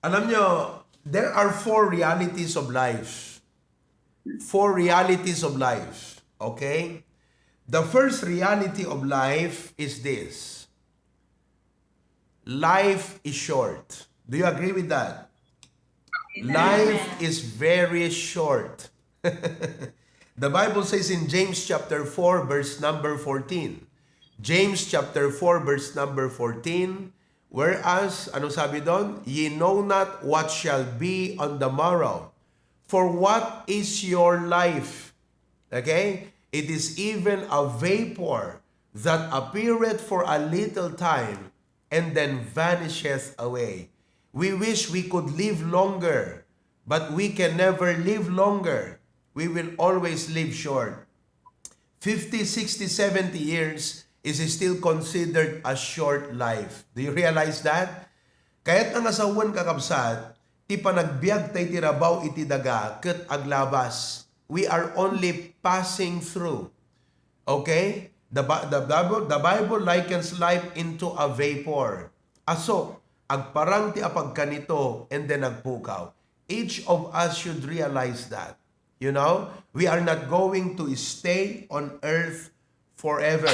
Alam nyo, there are four realities of life. Four realities of life. Okay? The first reality of life is this. Life is short. Do you agree with that? Life is very short. The Bible says in James chapter 4 verse number 14. James chapter 4 verse number 14. Whereas, ano sabi doon? Ye know not what shall be on the morrow. For what is your life? Okay? It is even a vapor that appeareth for a little time and then vanisheth away. We wish we could live longer, but we can never live longer. We will always live short. 50, 60, 70 years is still considered a short life. Do you realize that? Kaya't ang asawan kakabsat, ti panagbiag tay tirabaw iti daga, ket aglabas. We are only passing through. Okay? The Bible likens life into a vapor. Aso, agparang ti apag kanito and then agpukaw. Each of us should realize that. You know, we are not going to stay on earth forever.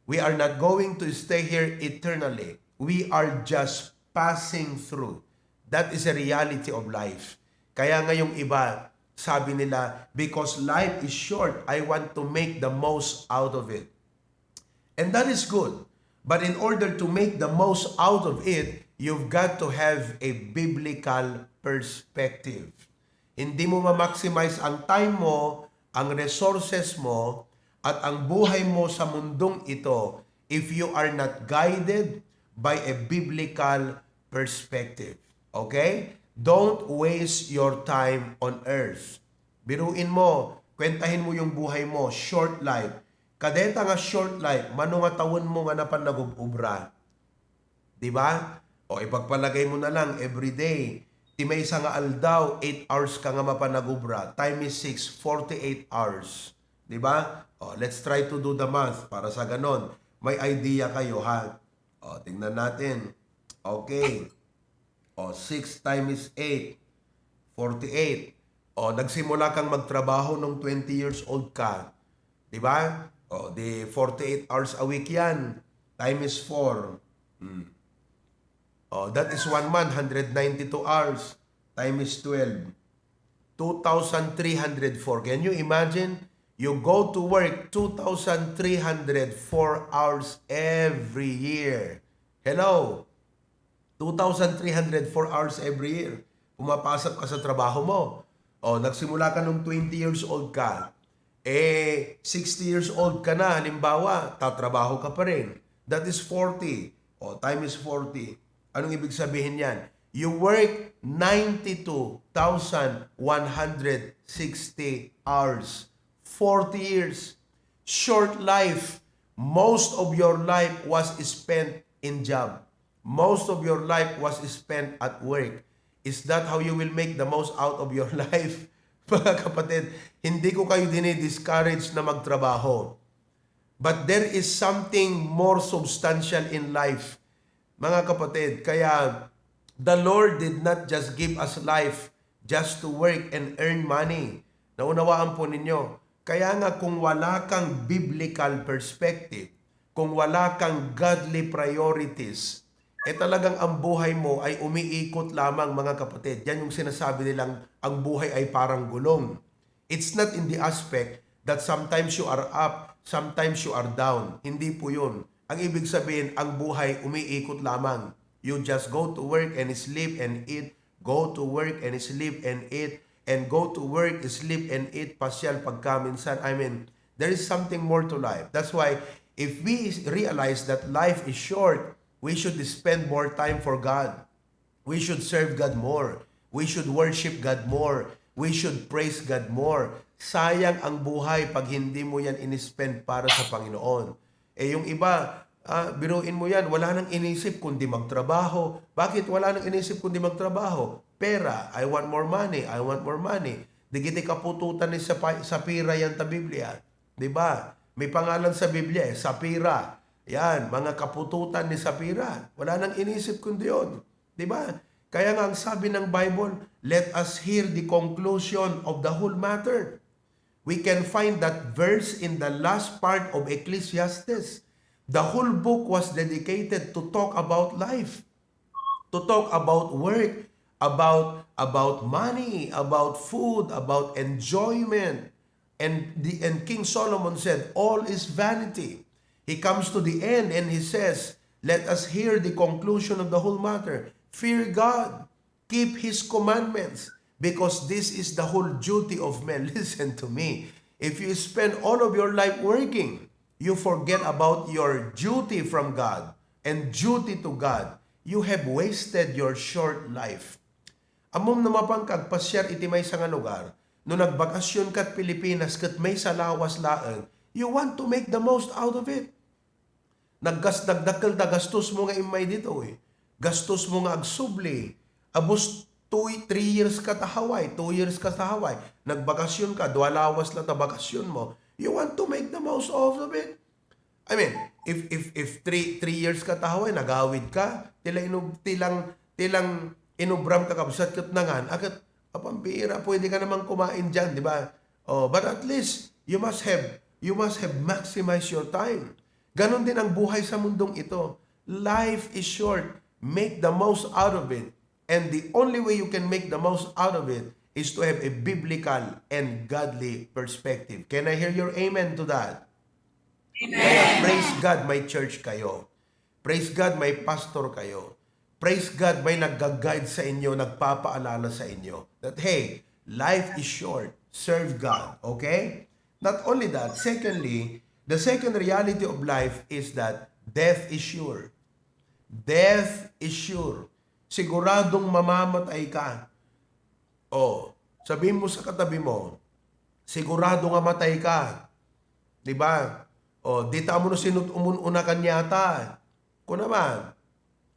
We are not going to stay here eternally. We are just passing through. That is a reality of life. Kaya ngayong iba, sabi nila, because life is short, I want to make the most out of it. And that is good. But in order to make the most out of it, you've got to have a biblical perspective. Hindi mo ma-maximize ang time mo, ang resources mo, at ang buhay mo sa mundong ito if you are not guided by a biblical perspective. Okay? Don't waste your time on earth. Biruin mo, kwentahin mo yung buhay mo, short life. Kadeta nga short life, mano nga tawon mo nga napan nagubra. Diba? O ipagpalagay mo na lang everyday. Ti may isa nga aldaw, 8 hours ka nga mapanagubra. Time is 6, 48 hours. Diba? O, let's try to do the math para sa ganon. May idea kayo ha. O, tingnan natin. Okay. O, 6 times 8, 48. O, nagsimula kang magtrabaho nung 20 years old ka. Diba? O, di 48 hours a week yan. Time is 4. Oh, that is 1 month, 192 hours. Time is 12. 2,304. Can you imagine? You go to work 2,304 hours every year. Hello? 2,304 hours every year. Pumapasok ka sa trabaho mo. Oh, nagsimula ka nung 20 years old ka. 60 years old ka na, halimbawa, tatrabaho ka pa rin. That is 40. Oh, time is 40. Anong ibig sabihin yan? You work 92,160 hours. 40 years. Short life. Most of your life was spent in job. Most of your life was spent at work. Is that how you will make the most out of your life? Mga kapatid, hindi ko kayo dinidiscourage na magtrabaho. But there is something more substantial in life. Mga kapatid, kaya the Lord did not just give us life just to work and earn money. Naunawaan po ninyo. Kaya nga kung wala kang biblical perspective, kung wala kang godly priorities, talagang ang buhay mo ay umiikot lamang mga kapatid. Yan yung sinasabi nilang ang buhay ay parang gulong. It's not in the aspect that sometimes you are up, sometimes you are down. Hindi po yun. Ang ibig sabihin, ang buhay umiikot lamang. You just go to work and sleep and eat, go to work and sleep and eat, and go to work, sleep and eat, pasyal pagkaminsan. I mean, there is something more to life. That's why, if we realize that life is short, we should spend more time for God. We should serve God more. We should worship God more. We should praise God more. Sayang ang buhay pag hindi mo yan in-spend para sa Panginoon. Yung iba, biruin mo yan, wala nang inisip kundi magtrabaho. Bakit wala nang inisip kundi magtrabaho? Pera, I want more money, I want more money. Di kita kapututan ni Sapira yan ta Biblia. Diba? May pangalan sa Biblia Sapira. Yan, mga kapututan ni Sapira. Wala nang inisip kundi yun. Diba? Kaya nga ang sabi ng Bible, let us hear the conclusion of the whole matter. We can find that verse in the last part of Ecclesiastes. The whole book was dedicated to talk about life, to talk about work, about money, about food, about enjoyment. And King Solomon said, all is vanity. He comes to the end and he says, let us hear the conclusion of the whole matter. Fear God, keep His commandments, because this is the whole duty of men. Listen to me. If you spend all of your life working, you forget about your duty from God and duty to God, you have wasted your short life. Amom na mapangkag pasyar iti may nga lugar, no nagbakasyon kat Pilipinas kat may salawas laeng, you want to make the most out of it. Nagdagdakkel da gastos mo nga imay dito eh. Gastos mo nga agsubli. Abos 3 years ka ta Hawaii, 2 years ka sa Hawaii. Nagbakasyon ka, 2 lawas lang ta bakasyon mo. You want to make the most of it. I mean, if 3 years ka ta Hawaii, nagawid ka, tilang inubram ka kabsat kat nangan, akat pampira, pwede ka namang kumain dyan, di ba? Oh, but at least you must have maximized your time. Ganon din ang buhay sa mundong ito. Life is short. Make the most out of it. And the only way you can make the most out of it is to have a biblical and godly perspective. Can I hear your amen to that? Amen. Kaya praise God, may church kayo. Praise God, may pastor kayo. Praise God, may nag-guide sa inyo, nagpapaalala sa inyo that, hey, life is short. Serve God. Okay? Not only that, secondly, the second reality of life is that death is sure. Death is sure. Siguradong mamamatay ka. O, sabihin mo sa katabi mo, siguradong mamatay ka. Diba? O, dita mo na sinut umununa kanyata. Kung naman,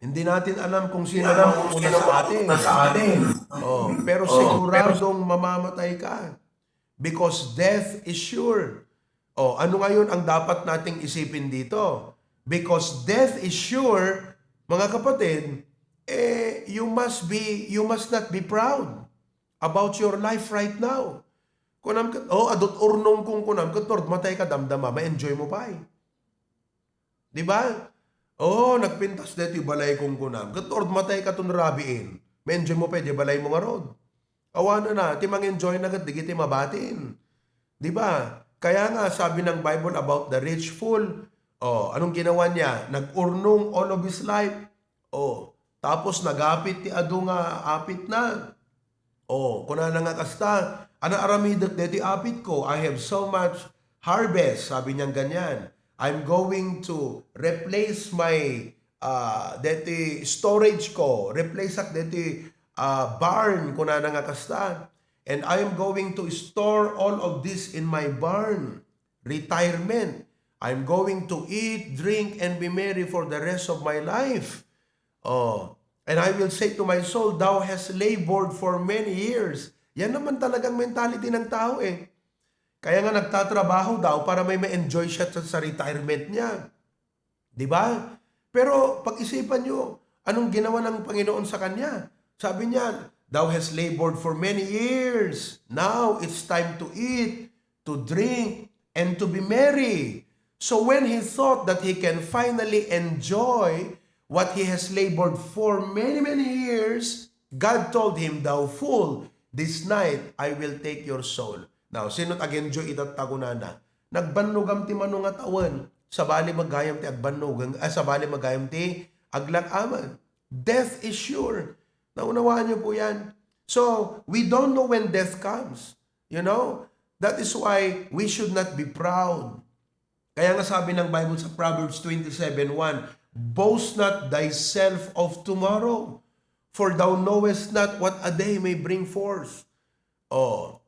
hindi natin alam kung sino ang una sa atin. O, pero siguradong mamamatay ka. Because death is sure. O, ano ngayon ang dapat nating isipin dito? Because death is sure, mga kapatid, you must not be proud about your life right now. Kunam kat, adot urnong kung kunam kat, Lord, matay ka damdama, ma-enjoy mo pa eh. Di ba? Nagpintas dito yung balay kung kunam. Kat, Lord, matay ka itong rabiin. Ma-enjoy mo pa eh, di balay mo nga rod. Awana na, timang enjoy na kat, di kita mabatin. Di ba? Kaya nga, sabi ng Bible about the rich fool, anong ginawa niya? Nag-urnong all of his life. Tapos nagapit ti adu nga apit na. Kuna na nga kasta, ana aramidak deti apit ko, I have so much harvest, sabi niyang ganyan. I'm going to replace my deti storage ko, replace ak deti barn, kuna na nga kasta. And I am going to store all of this in my barn. Retirement. I'm going to eat, drink, and be merry for the rest of my life. And I will say to my soul, thou hast labored for many years. Yan naman talagang mentality ng tao eh. Kaya nga nagtatrabaho daw para may ma-enjoy siya sa retirement niya. Di ba? Pero pag-isipan nyo, anong ginawa ng Panginoon sa kanya? Sabi niya, thou hast labored for many years. Now it's time to eat, to drink, and to be merry. So when he thought that he can finally enjoy what he has labored for many, many years, God told him, thou fool, this night I will take your soul. Now, sino't ag-enjoy itat tagunana? Nagbanugam ti manungat awan, sabali magayam ti agbanugam, sabali magayam ti aglakaman. Death is sure. Naunawaan niyo po yan. So, we don't know when death comes. You know? That is why we should not be proud. Kaya nga sabi ng Bible sa Proverbs 27:1, boast not thyself of tomorrow, for thou knowest not what a day may bring forth.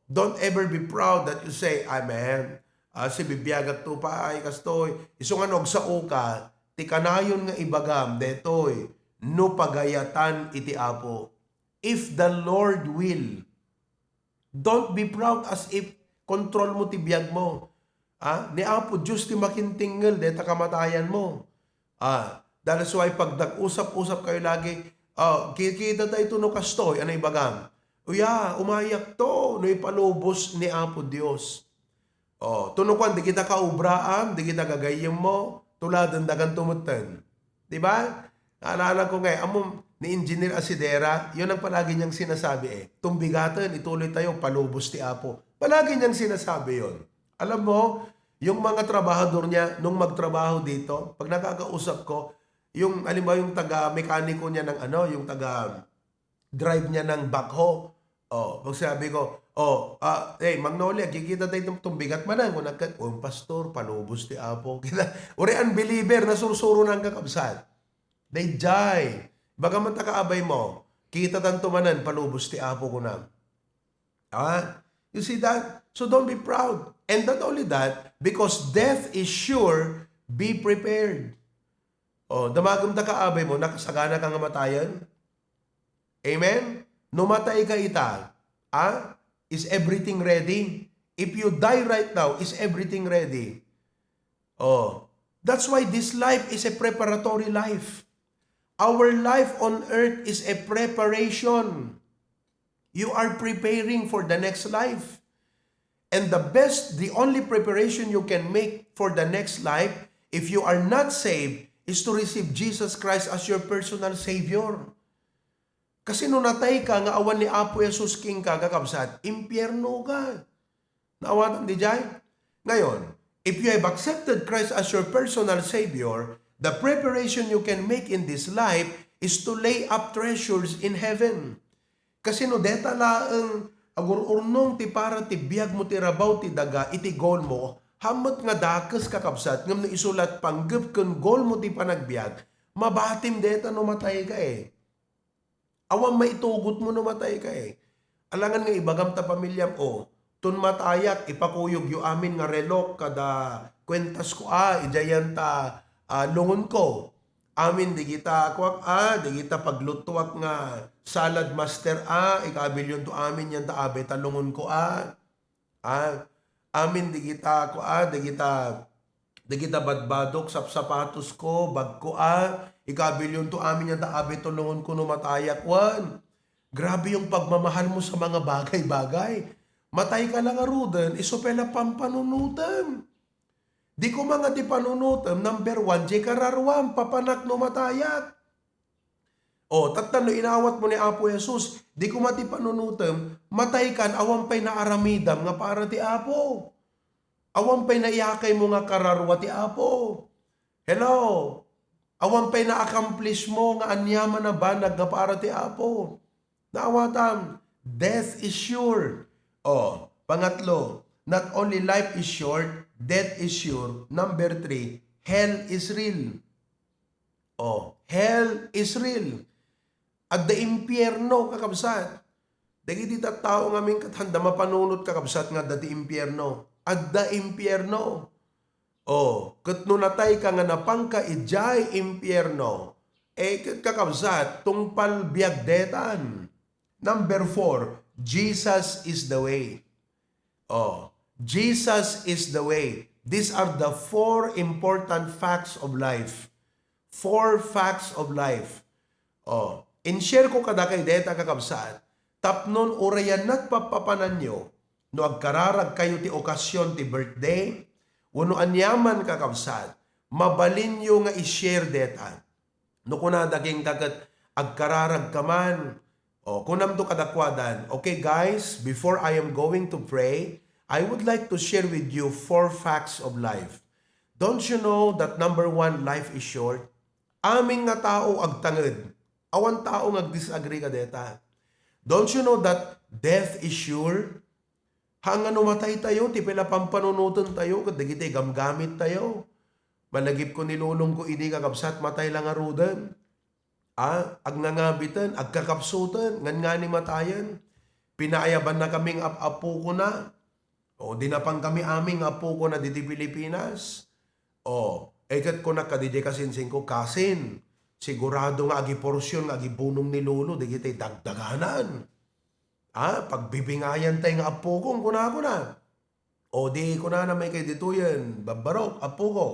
Don't ever be proud that you say, amen, si bibiyagat to pa ay kastoy, isunganog sa uka, ti kanayon nga ibagam, detoy, no pagayatan iti apo. If the Lord will, don't be proud as if control mo ti biyag mo. Ni apo, Diyos ti makintinggal, deta kamatayan mo. That is why pag nag-usap-usap kayo lagi, Kikita tayo ito no kastoy, anay bagam. Uya, umayak to, no ipalubos ni Apo Dios. Tunukan, di kita kaubraan, di kita gagayim mo, tuladan dagan tumutan. Diba? Naalala ko ngayon, ni Engineer Asidera, yun ang palagi niyang sinasabi Tumbigatan, ituloy tayo, palubos ti Apo. Palagi niyang sinasabi yon. Alam mo, yung mga trabahador niya, nung magtrabaho dito, pag nakakausap ko, yung, alam mo, yung taga-mekaniko niya ng yung taga-drive niya ng backhoe, pag sabi ko, hey, Magnolia, kikita tayo itong tumbigat man ang pastor, palubos ti Apo. Uri unbeliever, nasursuro ng kakabsat. They die. Bagaman takaabay mo, kita tanto manan, palubos ti Apo ko na. You see that? So don't be proud. And not only that, because death is sure, be prepared. Damagam takaabay mo, nakasagana kang matayan. Amen? Numatay ka ita. Is everything ready? If you die right now, is everything ready? That's why this life is a preparatory life. Our life on earth is a preparation. You are preparing for the next life. And the only preparation you can make for the next life, if you are not saved, is to receive Jesus Christ as your personal Savior. Kasi nung natay ka, nga awan ni Apo Jesus King ka, kakabsat, impyerno ka. Naawatan di jay? Ngayon, if you have accepted Christ as your personal Savior, the preparation you can make in this life is to lay up treasures in heaven. Kasi no, deta laang agururnong ti para ti biyag mo ti rabaw ti daga iti goal mo, hamot nga dakas kakabsat, ngam na isulat panggap kun goal mo ti panagbiag, mabatim deta no matay ka Awang maitugot mo no matay ka Alangan nga ibagam ta pamilyam tun matayak, ipakuyog yu amin nga relok kada kwentas ko ijayan ta lungon ko. Amin di kita di kita paglutuak nga salad master ikabil yun to amin yan ta abe talungon ko amin di kita di kita badbadok sa sapatos ko bag ko ikabil yun to amin yan ta abe tulungon ko no matayak grabe yung pagmamahal mo sa mga bagay-bagay. Matay ka lang arudan isopela pampanunutan. Di ko mga di panunutam, number 1, di kararwam, papanak no matayak. Tatano inawat mo ni Apo Jesus, di ko mati panunutam, matay kan, awang pa'y naaramidam nga para ti Apo. Awang pa'y naiyakay mo nga kararwa ti Apo. Hello? Awang pa'y na-accomplish mo nga anyaman na banag nga para ti Apo. Naawatam, death is sure. Pangatlo, not only life is short, death is sure. Number 3, hell is real. Hell is real. At the impyerno, kakabsat. Dagiti tao ng aming kathanda mapanunot kakabsat nga dati impyerno. At the impyerno. Kat nunatay ka nga napangka ijay impyerno. Kakabsat, tungpal biag detan. Number 4, Jesus is the way. Jesus is the way. These are the 4 important facts of life. 4 facts of life. In-share ko kada kay deta kakabsat. Tapnon urayan na't papapanan nyo. No agkararag kayo ti okasyon ti birthday. Uno anyaman kakabsat. Mabalin nyo nga i-share deta. No kunadaking kagat agkararag kaman. Kunam to kadakwadan. Okay guys, before I am going to pray, I would like to share with you 4 facts of life. Don't you know that number 1, life is short? Aming nga tao agtanged. Awan tao disagree ka deta. Don't you know that death is sure? Hanga numatay tayo, ti pila pampanunutan tayo, kadigiti gamgamit tayo. Malagip ko nilulong ko ini kakabsat, matay lang arudan. Agnangabitan, agkakapsutan, nga ni matayan. Pinaayaban na kaming apo ko na. Dinapang kami aming apo ko na diti Pilipinas. Ekat ko na kadidi kasinsing ko, kasin. Sigurado nga agi porsyon, nga agi bunong ni Lolo, di kita dagdaganan. Pagbibingayan tayo nga apo ko, kuna ko na. Di ko na may kay dito yan, babarok, apo ko.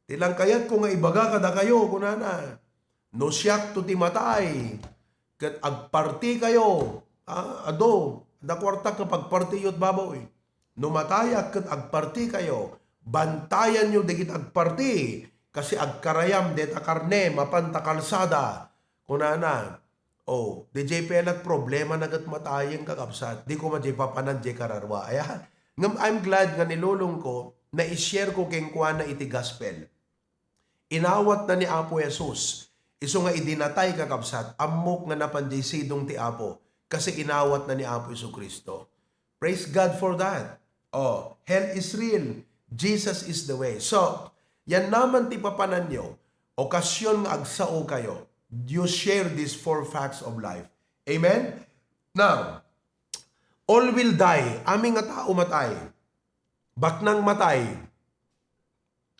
Tilang kayat ko nga ibaga kada kayo, kuna na. No siyak to ti matay. Kat agparti kayo. Da kwarta kapag parti yot baboy. No matayak kat agparti kayo. Bantayan nyo digit agparti. Kasi agkarayam det akarne mapanta kalsada. Kunana. DJ pelat problema nagat matayang kakapsat. Di ko madya papanan di kararwa. I'm glad nga nilulong ko na i-share ko keng kuha na iti gospel. Inawat na ni Apo Jesus. Iso nga idinatay kakapsat. Amok nga napanjay sidong ti Apo. Kasi inawat na ni Apo Jesucristo. Praise God for that. Hell is real. Jesus is the way. So, yan naman ti papanan nyo. Okasyon nga agsao kayo. You share these 4 facts of life. Amen? Now, all will die. Aming nga tao matay. Baknang matay.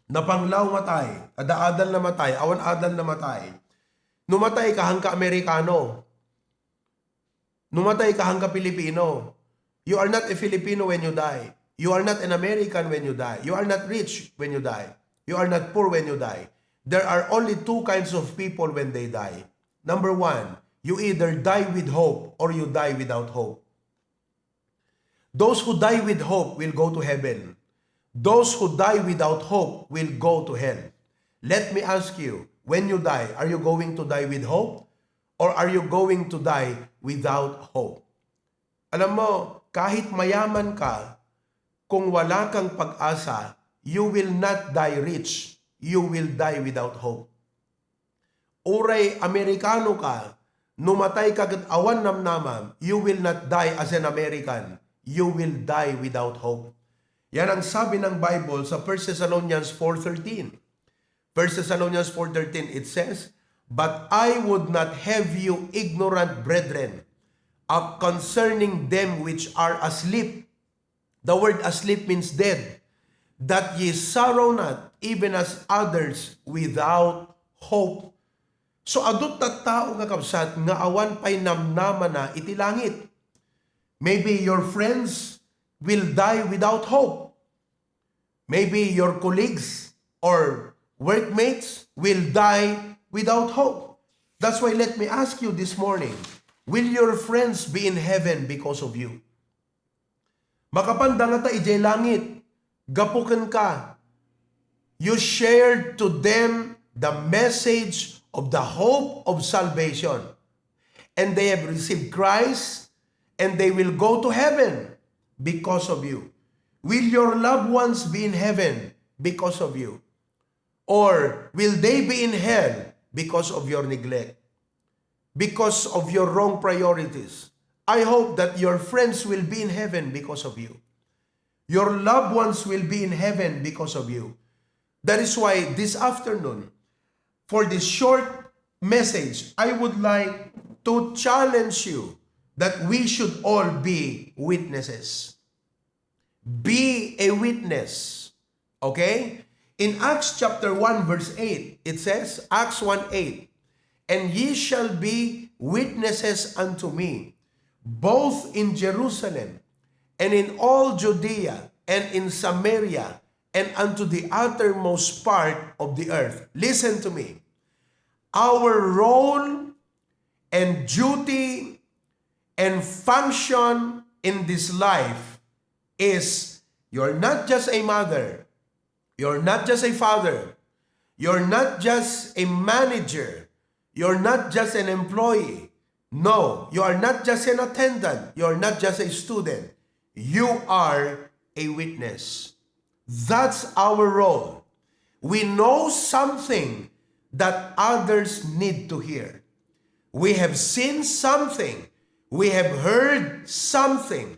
Napanglaw matay. Ada-adal na matay. Awan-adal na matay. Numatay ka hangka Amerikano. Numatay ka hangka Pilipino. You are not a Filipino when you die. You are not an American when you die. You are not rich when you die. You are not poor when you die. There are only 2 kinds of people when they die. Number 1, you either die with hope or you die without hope. Those who die with hope will go to heaven. Those who die without hope will go to hell. Let me ask you, when you die, are you going to die with hope? Or are you going to die without hope? Alam mo, kahit mayaman ka, kung wala kang pag-asa, you will not die rich. You will die without hope. Uray Amerikano ka, numatay ka kat awan namnamam, you will not die as an American. You will die without hope. Yan ang sabi ng Bible sa 1 Thessalonians 4:13. 1 Thessalonians 4:13, it says, "But I would not have you ignorant, brethren, concerning them which are asleep." The word asleep means dead. "That ye sorrow not, even as others without hope." So adot ta tao nga kapsat nga awan pay namnaman na iti langit. Maybe your friends will die without hope. Maybe your colleagues or workmates will die without hope. That's why let me ask you this morning, will your friends be in heaven because of you? Makapandang ata ijay langit, gapukan ka. You shared to them the message of the hope of salvation. And they have received Christ, and they will go to heaven because of you. Will your loved ones be in heaven because of you? Or will they be in hell because of your neglect? Because of your wrong priorities? I hope that your friends will be in heaven because of you. Your loved ones will be in heaven because of you. That is why this afternoon, for this short message, I would like to challenge you that we should all be witnesses. Be a witness. Okay? In Acts chapter 1 verse 8, it says, Acts 1:8, "And ye shall be witnesses unto me, both in Jerusalem, and in all Judea, and in Samaria, and unto the uttermost part of the earth." Listen to me. Our role and duty and function in this life is, you're not just a mother, you're not just a father, you're not just a manager, you're not just an employee. No, you are not just an attendant, you're not just a student. You are a witness. That's our role. We know something that others need to hear. We have seen something, we have heard something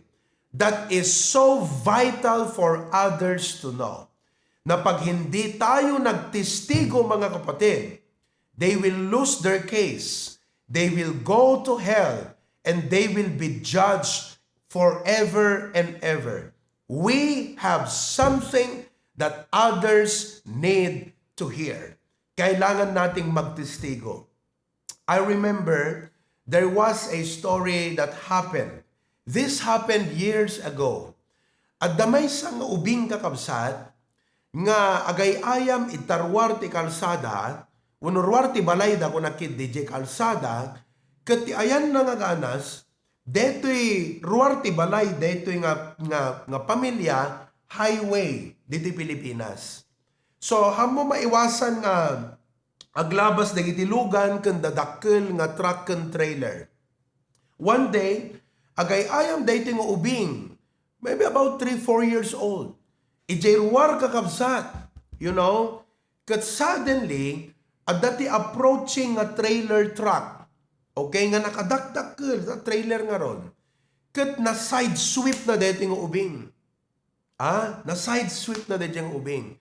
that is so vital for others to know. Na pag hindi tayo nagtestigo, mga kapatid, they will lose their case, they will go to hell, and they will be judged forever and ever. We have something that others need to hear. Kailangan nating magtestigo. I remember there was a story that happened. This happened years ago. At damay sa nga ubing kakabsat, nga agay-ayam itarwar ti kalsada, Unurwar ti balay da ko nakit DJ kalsada, ket ti ayan na nga ganas, detoy ruwar ti balay, detoy nga pamilya, highway, dito Pilipinas. So, hamo maiwasan nga aglabas dagiti lugan ken dadakkel nga truck ken trailer. One day, agay ayam dito nga ubing, maybe about 3-4 years old. Ijay ruwar kakabsat, you know, ket suddenly, at dati approaching nga trailer truck, okay, nga nakadakdakkel sa trailer nga ron, ket na side sweep na dito nga ubing. Na side sweep na dito nga ubing.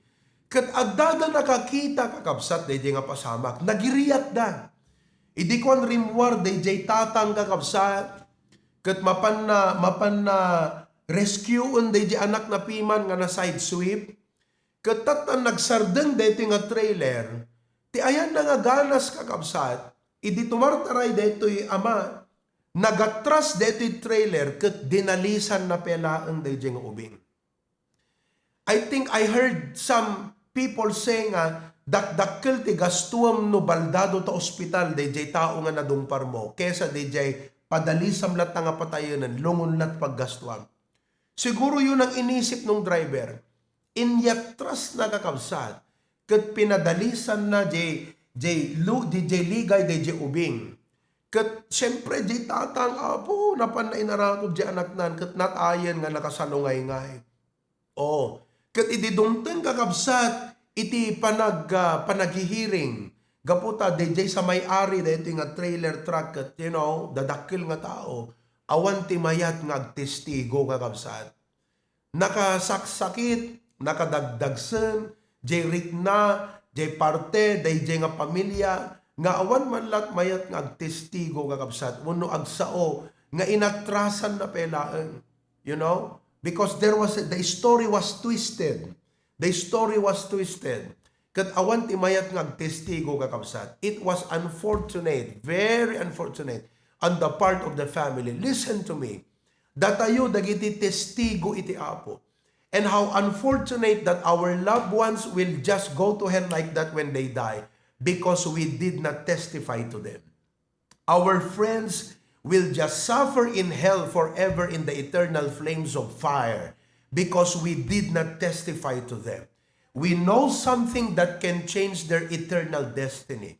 Ket adda nakakita kakabsat dito nga pasamak, nagiriyak da. Idi ko ang rimwar dito tatang kakabsat, ket mapan na rescueon dito anak na piman nga na side sweep, ket tatan nagsardeng dito nga trailer, ti ayan na nga ganas kakabsat, idi tumartaray deto'y ama, nagatras deto'y trailer, ket dinalisan na pelaan deto'y nga ubing. I think I heard some people say nga, dakdakkel ti gastuam no baldado ta ospital, deto'y tao nga nadumpar mo, kesa deto'y padalisam lat nga patayonan, lungon lat paggastuam. Siguro yun ang inisip ng driver, inyatras na kakabsat, ket pinadalisan na DJ ligay DJ ubing. Ket siyempre DJ tatang apo napan na inaratod di anak nan ket natayen nga nakasalungay-ngay. Ket ididumteng kakabsat iti panaghihiring. Gaputa DJ sa may-ari dito nga trailer truck ket you know dadakkel nga tao awan ti mayat nga agtestigo kakabsat. Nakasaksakit, nakadagdagsen, jay rikna, jay parte, jay nga pamilya, nga awan man lat mayat nga agtestigo kakabsat, uno agsao, nga inatrasan na pelaan. You know? Because the story was twisted. The story was twisted. Kat awan ti mayat nga agtestigo kakabsat. It was unfortunate, very unfortunate, on the part of the family. Listen to me. Datayo dagiti testigo iti apo. And how unfortunate that our loved ones will just go to hell like that when they die because we did not testify to them. Our friends will just suffer in hell forever in the eternal flames of fire because we did not testify to them. We know something that can change their eternal destiny.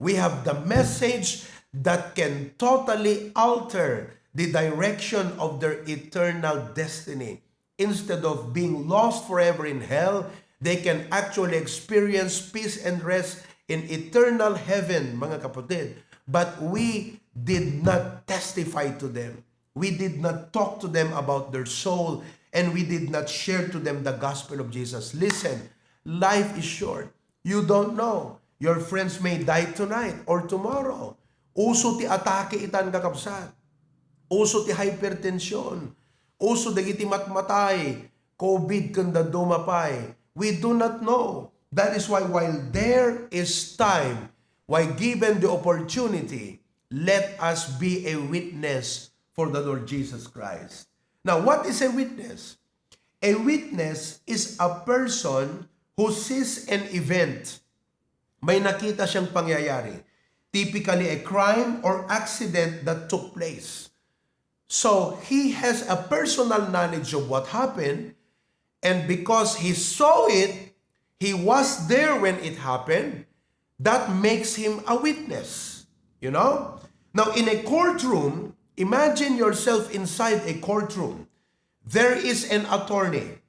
We have the message that can totally alter the direction of their eternal destiny. Instead of being lost forever in hell, they can actually experience peace and rest in eternal heaven, mga kapatid. But we did not testify to them. We did not talk to them about their soul, and we did not share to them the gospel of Jesus. Listen, life is short. You don't know. Your friends may die tonight or tomorrow. Uso ti atake itan kakabsat. Uso ti hypertension. Uso dagiti matmatay, COVID kanda dumapay. We do not know. That is why while there is time, while given the opportunity, let us be a witness for the Lord Jesus Christ. Now, what is a witness? A witness is a person who sees an event. May nakita siyang pangyayari. Typically a crime or accident that took place. So, he has a personal knowledge of what happened, and because he saw it, he was there when it happened, that makes him a witness. You know? Now, in a courtroom, imagine yourself inside a courtroom. There is an attorney.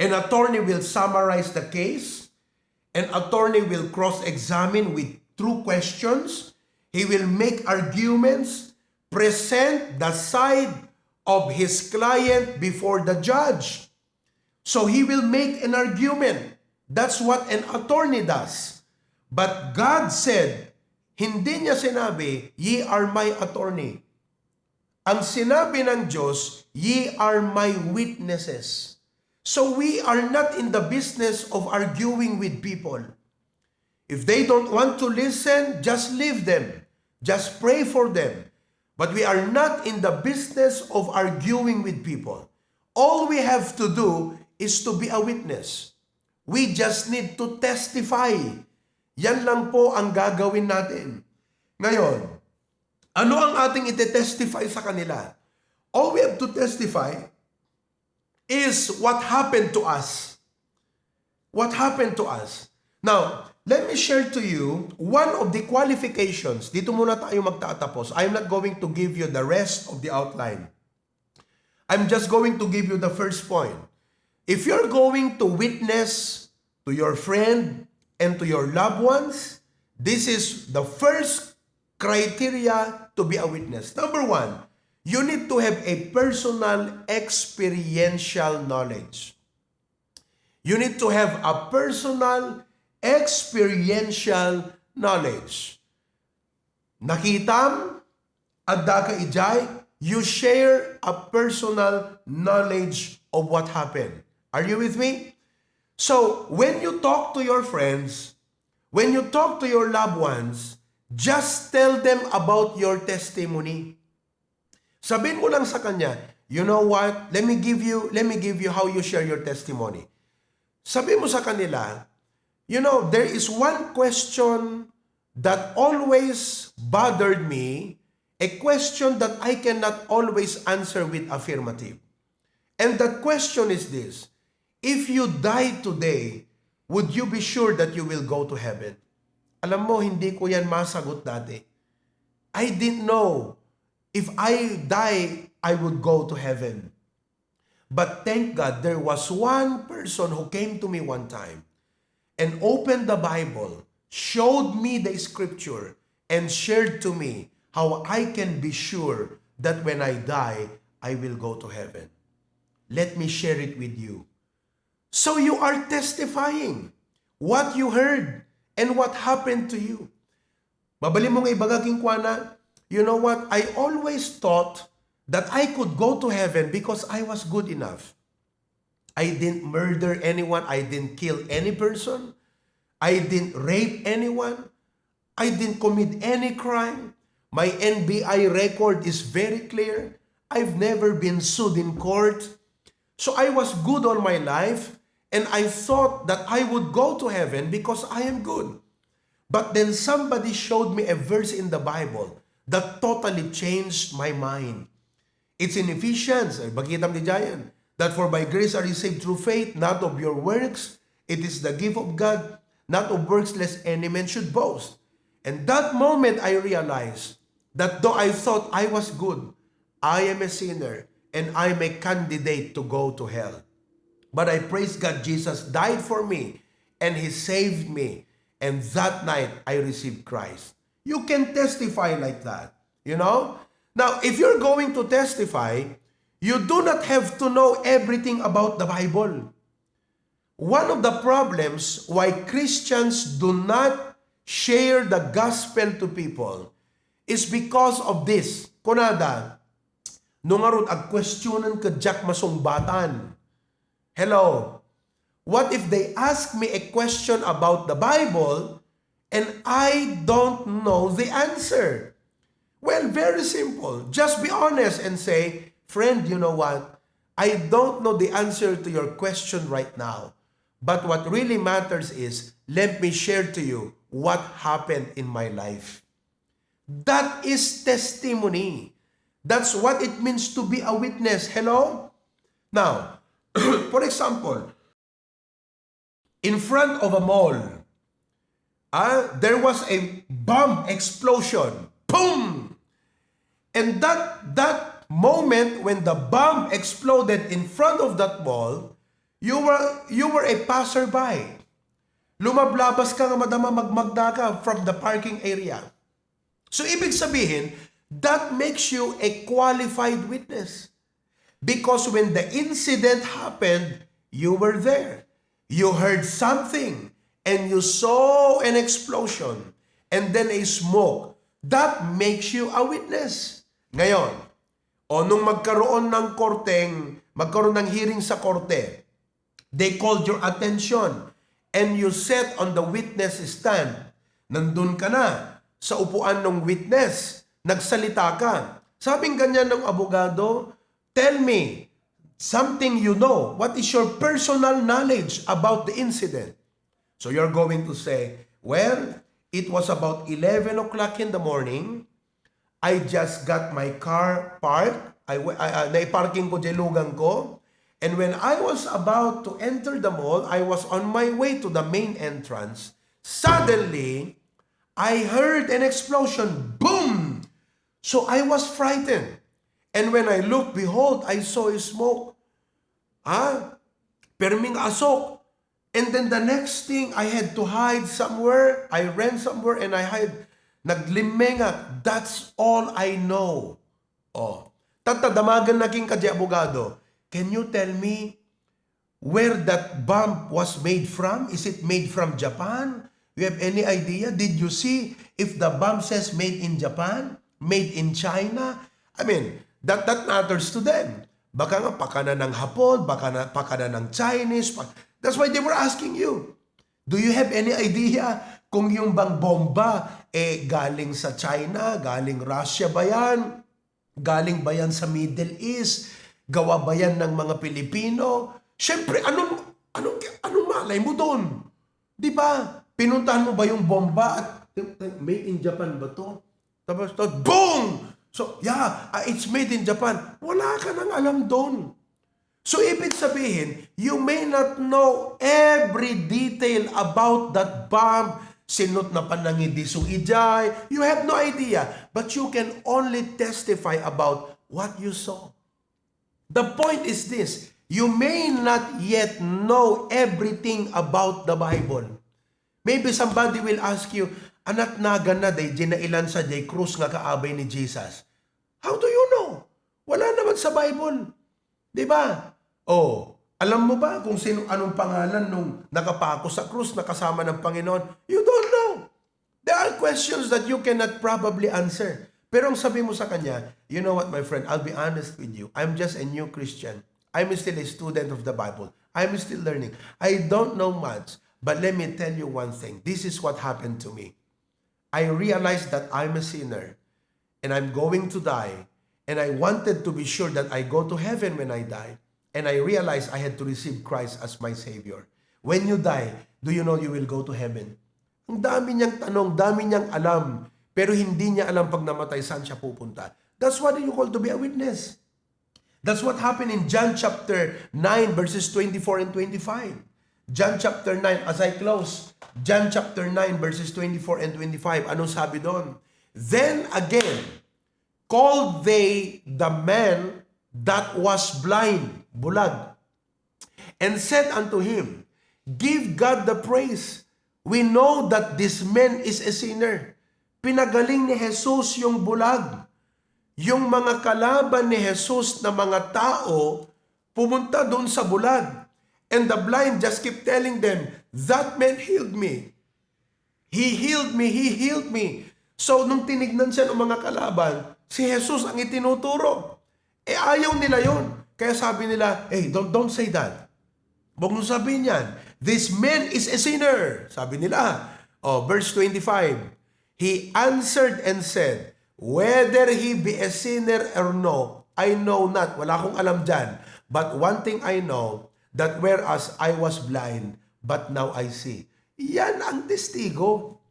An attorney will summarize the case. An attorney will cross-examine with true questions. He will make arguments, present the side of his client before the judge. So he will make an argument. That's what an attorney does. But God said, hindi niya sinabi, ye are my attorney. Ang sinabi ng Diyos, ye are my witnesses. So we are not in the business of arguing with people. If they don't want to listen, just leave them. Just pray for them. But we are not in the business of arguing with people. All we have to do is to be a witness. We just need to testify Yan lang po ang gagawin natin. Ngayon, ano ang ating ite-testify sa kanila? All we have to testify is what happened to us. What happened to us. Now, let me share to you one of the qualifications. Dito muna tayo magtatapos. I'm not going to give you the rest of the outline. I'm just going to give you the first point. If you're going to witness to your friend and to your loved ones, this is the first criteria to be a witness. Number one, you need to have a personal experiential knowledge. You need to have a personal experiential knowledge. Nakitam, adda ka ijay, you share a personal knowledge of what happened. Are you with me? So, when you talk to your friends, when you talk to your loved ones, just tell them about your testimony. Sabihin mo lang sa kanya, you know what? Let me give you how you share your testimony. Sabihin mo sa kanila, you know, there is one question that always bothered me, a question that I cannot always answer with affirmative. And that question is this: if you die today, would you be sure that you will go to heaven? Alam mo, hindi ko yan masagot dati. I didn't know if I die, I would go to heaven. But thank God, there was one person who came to me one time and opened the Bible, showed me the scripture, and shared to me how I can be sure that when I die, I will go to heaven. Let me share it with you. So you are testifying what you heard and what happened to you. Mabali mo nga ibagaging kwana, you know what? I always thought that I could go to heaven because I was good enough. I didn't murder anyone. I didn't kill any person. I didn't rape anyone. I didn't commit any crime. My NBI record is very clear. I've never been sued in court. So I was good all my life, and I thought that I would go to heaven because I am good. But then somebody showed me a verse in the Bible that totally changed my mind. It's in Ephesians, bagitam ni Jayan, that for by grace are you saved through faith, not of your works. It is the gift of God, not of works, lest any man should boast. And that moment I realized that though I thought I was good, I am a sinner, and I'm a candidate to go to hell. But I praise God, Jesus died for me, and He saved me. And that night, I received Christ. You can testify like that, you know? Now, if you're going to testify, you do not have to know everything about the Bible. One of the problems why Christians do not share the gospel to people is because of this. Kunada, nung arot ag questionan ka jak masungbatan. Hello, what if they ask me a question about the Bible and I don't know the answer? Well, very simple. Just be honest and say, friend, you know what? I don't know the answer to your question right now. But what really matters is, let me share to you what happened in my life. That is testimony. That's what it means to be a witness. Hello? Now, for example, in front of a mall, there was a bomb explosion. Boom! And that moment when the bomb exploded in front of that mall, you were a passerby. Lumablabas ka nga madama magmagda ka from the parking area. So ibig sabihin, that makes you a qualified witness. Because when the incident happened, you were there. You heard something and you saw an explosion and then a smoke. That makes you a witness. Ngayon, nung magkaroon ng hearing sa korte, they called your attention and you sat on the witness stand. Nandun ka na sa upuan ng witness. Nagsalita ka. Sabing ganyan ng abogado, tell me something you know. What is your personal knowledge about the incident? So you're going to say, Well, it was about 11 o'clock in the morning. I just got my car parked. Naiparking ko dyan lugang ko. And when I was about to enter the mall, I was on my way to the main entrance. Suddenly, I heard an explosion. Boom! So I was frightened. And when I looked, behold, I saw a smoke. Perming asok. And then the next thing, I had to hide somewhere. I ran somewhere and I hide. Naglimenga. That's all I know. Tatadamagan naging kadya abogado. Can you tell me where that bomb was made from? Is it made from Japan? You have any idea? Did you see if the bomb says made in Japan? Made in China? I mean, that matters to them. Baka nga pakana ng Hapon, pakana ng Chinese. That's why they were asking you. Do you have any idea kung yung bang bomba galing sa China, galing Russia ba yan? Galing ba yan sa Middle East? Gawa ba yan ng mga Pilipino? Siyempre, anong malay mo doon? Di ba? Pinuntahan mo ba yung bomba at made in Japan ba to? Tapos, boom! So, yeah, it's made in Japan. Wala ka nang alam doon. So, ibig sabihin, you may not know every detail about that bomb. Sinot na panangidi ijay. You have no idea. But you can only testify about what you saw. The point is this. You may not yet know everything about the Bible. Maybe somebody will ask you, anak naga na day, ginailan sa day krus nga kaabay ni Jesus. How do you know? Wala naman sa Bible. Diba? Alam mo ba kung anong pangalan nung nakapako sa krus na kasama ng Panginoon? You don't know. There are questions that you cannot probably answer. Pero ang sabi mo sa kanya, you know what, my friend, I'll be honest with you. I'm just a new Christian. I'm still a student of the Bible. I'm still learning. I don't know much. But let me tell you one thing. This is what happened to me. I realized that I'm a sinner. And I'm going to die. And I wanted to be sure that I go to heaven when I die. And I realized I had to receive Christ as my Savior. When you die, do you know you will go to heaven? Ang dami niyang tanong, dami niyang alam. Pero hindi niya alam pag namatay saan siya pupunta. That's what you call to be a witness. That's what happened in John chapter 9 verses 24 and 25. John chapter 9, as I close, John chapter 9 verses 24 and 25. Anong sabi doon? Then again, called they the man that was blind, bulag, and said unto him, give God the praise. We know that this man is a sinner. Pinagaling ni Jesus yung bulag. Yung mga kalaban ni Jesus na mga tao, pumunta doon sa bulag. And the blind just keep telling them, that man healed me. He healed me, he healed me. So, nung tinignan siya ng mga kalaban, si Jesus ang itinuturo. Ayaw nila yon. Kaya sabi nila, hey, don't say that. Huwag mo sabihin yan. This man is a sinner. Sabi nila. Verse 25. He answered and said, whether he be a sinner or no, I know not. Wala akong alam dyan. But one thing I know, that whereas I was blind, but now I see. Yan ang testigo.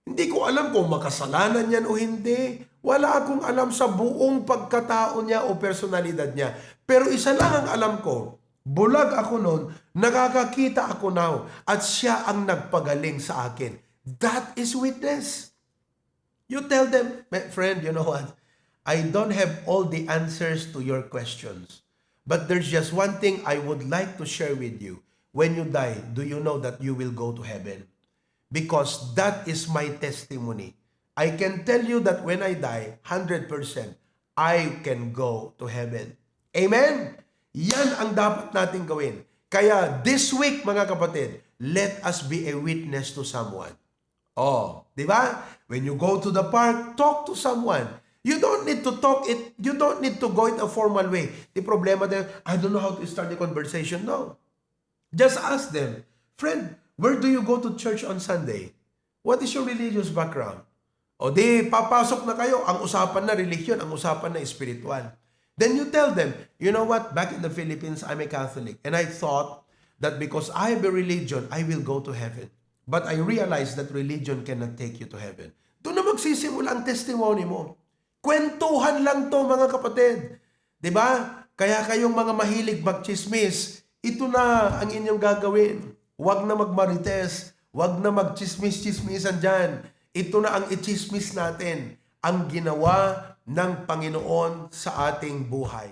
Hindi ko alam kung makasalanan yan o hindi. Wala akong alam sa buong pagkatao niya o personalidad niya. Pero isa lang ang alam ko, bulag ako noon, nakakakita ako now, at siya ang nagpagaling sa akin. That is witness. You tell them, my friend, you know what? I don't have all the answers to your questions. But there's just one thing I would like to share with you. When you die, do you know that you will go to heaven? Because that is my testimony. I can tell you that when I die, 100%, I can go to heaven. Amen? Yan ang dapat natin gawin. Kaya this week, mga kapatid, let us be a witness to someone. Di ba? When you go to the park, talk to someone. You don't need to talk it. You don't need to go in a formal way. The problema there, I don't know how to start the conversation. No. Just ask them, friend, where do you go to church on Sunday? What is your religious background? Di papasok na kayo. Ang usapan na religion, ang usapan na spiritual. Then you tell them, you know what? Back in the Philippines, I'm a Catholic. And I thought that because I have a religion, I will go to heaven. But I realized that religion cannot take you to heaven. Doon na magsisimula ang testimony mo. Kwentuhan lang to, mga kapatid. 'Di ba? Kaya kayong mga mahilig magchismis, ito na ang inyong gagawin. Huwag na magmarites, huwag na magchismis-chismisan dyan. Ito na ang ichismis natin, ang ginawa ng Panginoon sa ating buhay.